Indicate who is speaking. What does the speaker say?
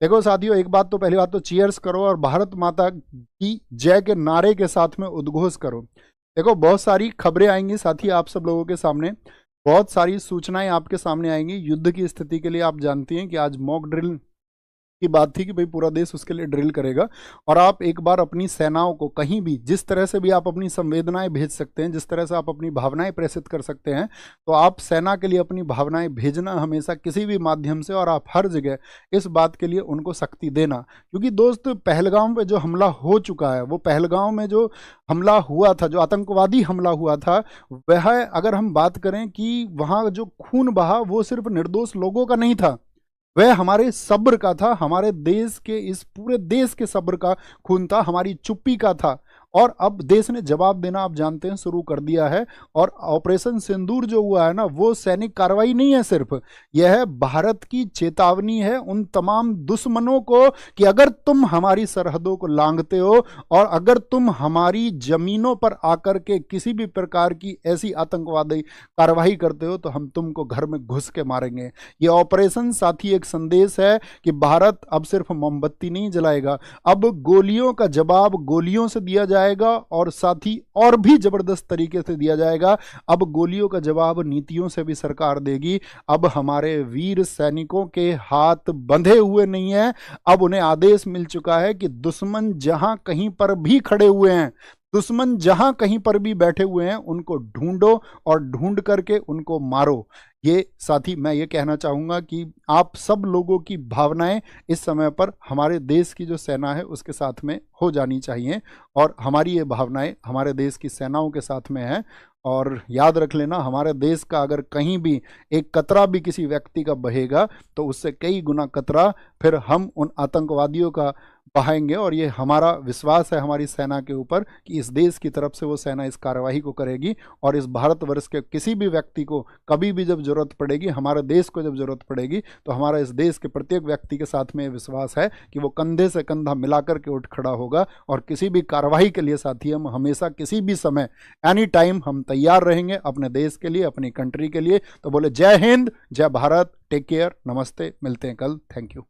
Speaker 1: देखो साथियों, एक बात तो, पहली बात तो चीयर्स करो और भारत माता की जय के नारे के साथ में उद्घोष करो। देखो बहुत सारी खबरें आएंगी साथी आप सब लोगों के सामने, बहुत सारी सूचनाएं आपके सामने आएंगी। युद्ध की स्थिति के लिए आप जानती हैं कि आज मॉक ड्रिल की बात थी कि भाई पूरा देश उसके लिए ड्रिल करेगा। और आप एक बार अपनी सेनाओं को कहीं भी, जिस तरह से भी आप अपनी संवेदनाएं भेज सकते हैं, जिस तरह से आप अपनी भावनाएं प्रेषित कर सकते हैं, तो आप सेना के लिए अपनी भावनाएं भेजना हमेशा किसी भी माध्यम से, और आप हर जगह इस बात के लिए उनको शक्ति देना। क्योंकि दोस्त, पहलगाम पे जो हमला हो चुका है, वो पहलगाम में जो हमला हुआ था, जो आतंकवादी हमला हुआ था, वह अगर हम बात करें कि वहाँ जो खून बहा वो सिर्फ निर्दोष लोगों का नहीं था, वह हमारे सब्र का था, हमारे देश के, इस पूरे देश के सब्र का खून था, हमारी चुप्पी का था। और अब देश ने जवाब देना, आप जानते हैं, शुरू कर दिया है। और ऑपरेशन सिंदूर जो हुआ है ना, वो सैनिक कार्रवाई नहीं है सिर्फ, यह भारत की चेतावनी है उन तमाम दुश्मनों को कि अगर तुम हमारी सरहदों को लांघते हो और अगर तुम हमारी जमीनों पर आकर के किसी भी प्रकार की ऐसी आतंकवादी कार्रवाई करते हो, तो हम तुमको घर में घुस के मारेंगे। ये ऑपरेशन साथी एक संदेश है कि भारत अब सिर्फ मोमबत्ती नहीं जलाएगा, अब गोलियों का जवाब गोलियों से दिया जाएगा, और साथ ही और भी जबरदस्त तरीके से दिया जाएगा। अब गोलियों का जवाब नीतियों से भी सरकार देगी। अब हमारे वीर सैनिकों के हाथ बंधे हुए नहीं है, अब उन्हें आदेश मिल चुका है कि दुश्मन जहां कहीं पर भी खड़े हुए हैं, दुश्मन जहां कहीं पर भी बैठे हुए हैं, उनको ढूंढो और ढूंढ करके उनको मारो। ये साथी मैं ये कहना चाहूँगा कि आप सब लोगों की भावनाएं इस समय पर हमारे देश की जो सेना है उसके साथ में हो जानी चाहिए, और हमारी ये भावनाएं हमारे देश की सेनाओं के साथ में है। और याद रख लेना, हमारे देश का अगर कहीं भी एक कतरा भी किसी व्यक्ति का बहेगा, तो उससे कई गुना कतरा फिर हम उन आतंकवादियों का बहाएंगे। और ये हमारा विश्वास है हमारी सेना के ऊपर कि इस देश की तरफ से वो सेना इस कार्यवाही को करेगी, और इस भारतवर्ष के किसी भी व्यक्ति को कभी भी जब जरूरत पड़ेगी, हमारे देश को जब जरूरत पड़ेगी, तो हमारा इस देश के प्रत्येक व्यक्ति के साथ में विश्वास है कि वो कंधे से कंधा मिलाकर के उठ खड़ा होगा। और किसी भी कार्यवाही के लिए साथी हम हमेशा, किसी भी समय, एनी टाइम हम तैयार रहेंगे अपने देश के लिए, अपनी कंट्री के लिए। तो बोले जय हिंद, जय भारत, टेक केयर, नमस्ते, मिलते हैं कल, थैंक यू।